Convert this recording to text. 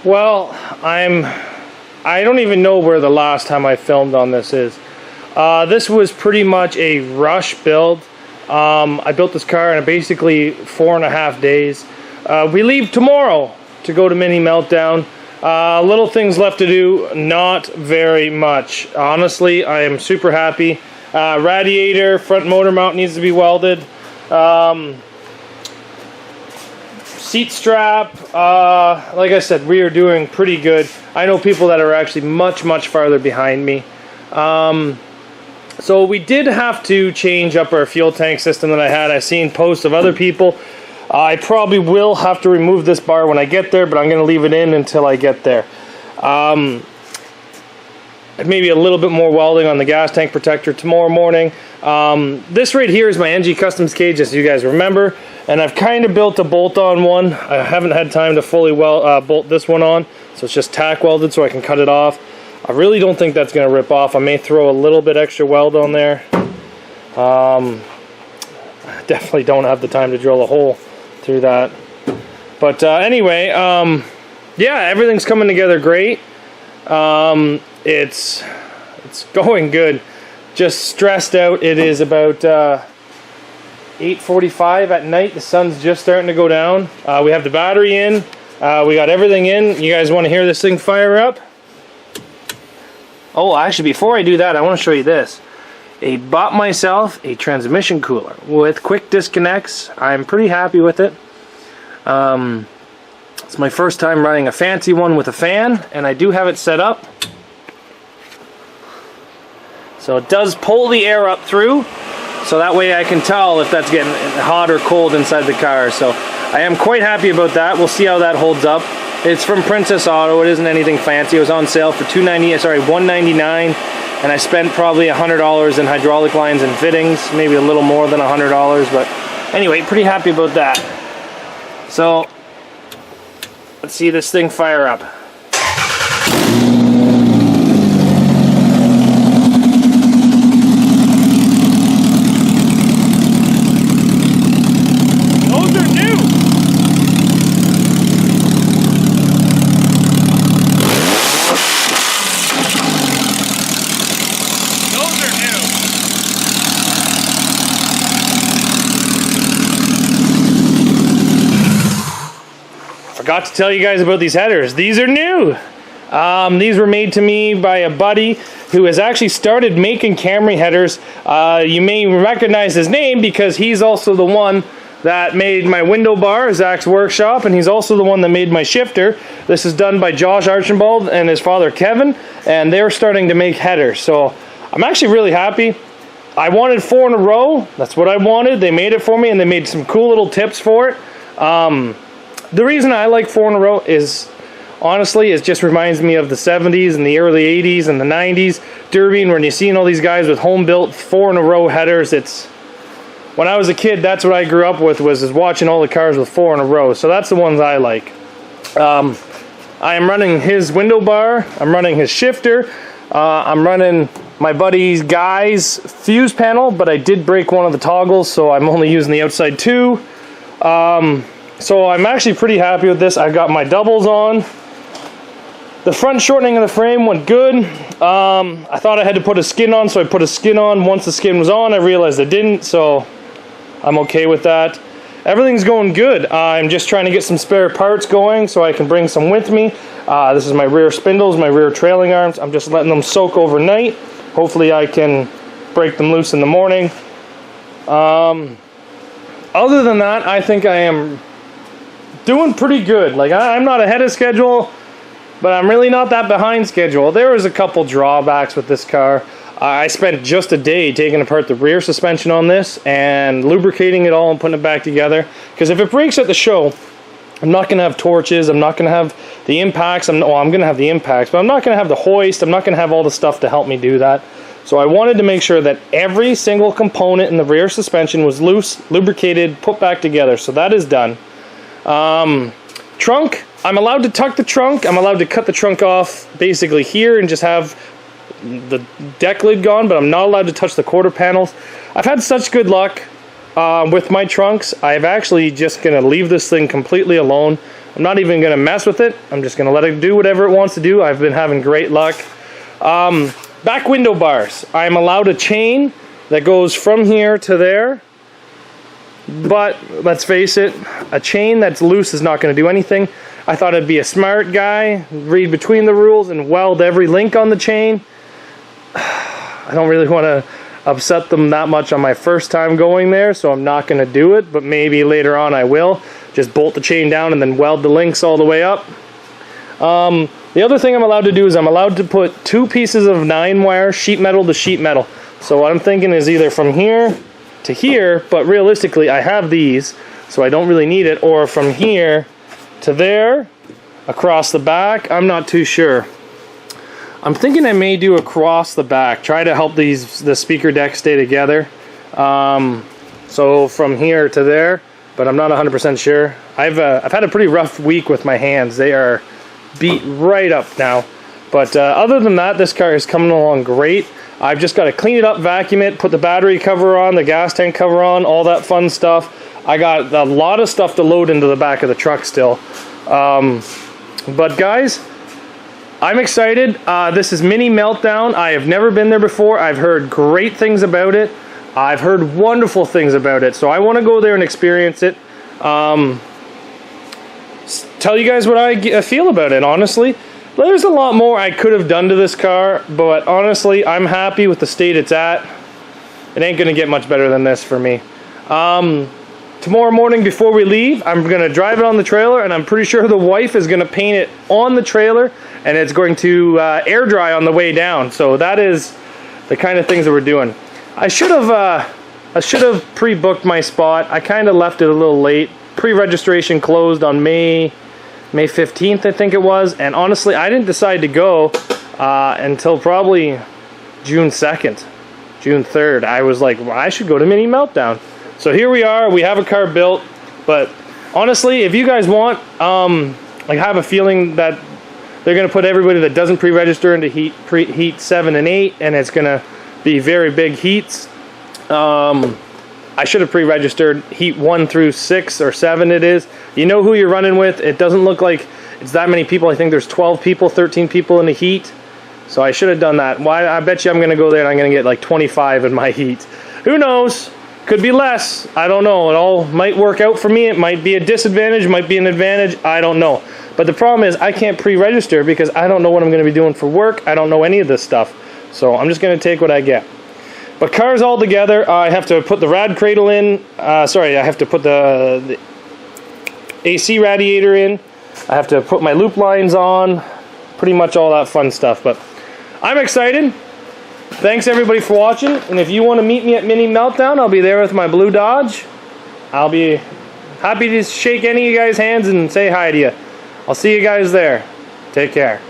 Well, I don't even know where the last time I filmed on this is. This was pretty much a rush build. I built this car in basically 4.5 days. We leave tomorrow to go to Mini Meltdown. Little things left to do, not very much. Honestly, I am super happy. Radiator, front motor mount needs to be welded. Seat strap, like I said, we are doing pretty good. I know people that are actually much farther behind me. So we did have to change up our fuel tank system that I had. I've seen posts of other people. I probably will have to remove this bar when I get there, but I'm going to leave it in until I get there. Maybe a little bit more welding on the gas tank protector tomorrow morning. This right here is my NG Customs cage, as you guys remember, and I've kind of built a bolt-on one. I haven't had time to fully bolt this one on, so it's just tack welded so I can cut it off. I really don't think that's going to rip off. I may throw a little bit extra weld on there. I definitely don't have the time to drill a hole through that. But anyway, yeah, everything's coming together great. It's going good. Just stressed out. It is about 8:45 at night. The sun's just starting to go down. We have the battery in. We got everything in. You guys want to hear this thing fire up? Oh, actually, before I do that, I want to show you this. I bought myself a transmission cooler with quick disconnects. I'm pretty happy with it. It's my first time running a fancy one with a fan, and I do have it set up. So it does pull the air up through, so that way I can tell if that's getting hot or cold inside the car. So I am quite happy about that. We'll see how that holds up. It's from Princess Auto. It isn't anything fancy. It was on sale for $199, and I spent probably $100 in hydraulic lines and fittings, maybe a little more than $100, but anyway, pretty happy about that. So let's see this thing fire up. Forgot to tell you guys about these headers. These are new. These were made to me by a buddy who has actually started making Camry headers. You may recognize his name because he's also the one that made my window bar, Zach's Workshop, and he's also the one that made my shifter. This is done by Josh Archibald and his father Kevin, and they're starting to make headers. So I'm actually really happy. I wanted 4 in a row. That's what I wanted. They made it for me, and they made some cool little tips for it. The reason I like 4 in a row is, honestly, it just reminds me of the 70s and the early 80s and the 90s derby, when you're seeing all these guys with home-built 4 in a row headers. It's, when I was a kid, that's what I grew up with, was watching all the cars with 4 in a row. So that's the ones I like. I am running his window bar. I'm running his shifter. I'm running my buddy's guy's fuse panel, but I did break one of the toggles, so I'm only using the outside 2. So I'm actually pretty happy with this. I got my doubles on. The front shortening of the frame went good. I thought I had to put a skin on, so I put a skin on. Once the skin was on, I realized I didn't, so I'm okay with that. Everything's going good. I'm just trying to get some spare parts going so I can bring some with me. This is my rear spindles, my rear trailing arms. I'm just letting them soak overnight. Hopefully I can break them loose in the morning. Other than that, I think I am doing pretty good. Like, I'm not ahead of schedule, but I'm really not that behind schedule. There was a couple drawbacks with this car. I spent just a day taking apart the rear suspension on this and lubricating it all and putting it back together. Because if it breaks at the show, I'm not going to have torches, I'm not going to have the impacts, I'm going to have the impacts, but I'm not going to have the hoist, I'm not going to have all the stuff to help me do that. So I wanted to make sure that every single component in the rear suspension was loose, lubricated, put back together. So that is done. Trunk, I'm allowed to tuck the trunk. I'm allowed to cut the trunk off basically here and just have the deck lid gone, but I'm not allowed to touch the quarter panels. I've had such good luck with my trunks. I'm actually just going to leave this thing completely alone. I'm not even going to mess with it. I'm just going to let it do whatever it wants to do. I've been having great luck. Back window bars. I'm allowed a chain that goes from here to there. But let's face it, a chain that's loose is not going to do anything. I thought I'd be a smart guy, read between the rules, and weld every link on the chain. I don't really want to upset them that much on my first time going there, so I'm not going to do it, but maybe later on I will. Just bolt the chain down and then weld the links all the way up. The other thing I'm allowed to do is I'm allowed to put 2 pieces of 9-wire sheet metal to sheet metal. So what I'm thinking is either from here to here, but realistically I have these, so I don't really need it, or from here to there, across the back. I'm not too sure. I'm thinking I may do across the back, try to help the speaker deck stay together. So from here to there, but I'm not 100% sure. I've had a pretty rough week with my hands. They are beat right up now. But other than that, this car is coming along great. I've just got to clean it up, vacuum it, put the battery cover on, the gas tank cover on, all that fun stuff. I got a lot of stuff to load into the back of the truck still. But guys, I'm excited. This is Mini Meltdown. I have never been there before. I've heard great things about it. I've heard wonderful things about it. So I want to go there and experience it. Tell you guys what I feel about it, honestly. There's a lot more I could have done to this car, but honestly, I'm happy with the state it's at. It ain't going to get much better than this for me. Tomorrow morning before we leave, I'm going to drive it on the trailer, and I'm pretty sure the wife is going to paint it on the trailer, and it's going to air dry on the way down. So that is the kind of things that we're doing. I should have pre-booked my spot. I kind of left it a little late. Pre-registration closed on May 15th, I think it was, and honestly, I didn't decide to go until probably June 2nd, June 3rd. I was like, well, I should go to Mini Meltdown. So here we are. We have a car built, but honestly, if you guys want, like, have a feeling that they're going to put everybody that doesn't pre-register into heat 7 and 8, and it's going to be very big heats. I should have pre-registered heat 1 through 6 or 7 it is. You know who you're running with. It doesn't look like it's that many people. I think there's 12 people, 13 people in the heat. So I should have done that. Why? I bet you I'm going to go there and I'm going to get like 25 in my heat. Who knows? Could be less. I don't know. It all might work out for me. It might be a disadvantage, might be an advantage. I don't know. But the problem is I can't pre-register because I don't know what I'm going to be doing for work. I don't know any of this stuff. So I'm just going to take what I get. But cars all together, I have to put the rad cradle in. I have to put the AC radiator in. I have to put my loop lines on. Pretty much all that fun stuff. But I'm excited. Thanks everybody for watching. And if you want to meet me at Mini Meltdown, I'll be there with my blue Dodge. I'll be happy to shake any of you guys' hands and say hi to you. I'll see you guys there. Take care.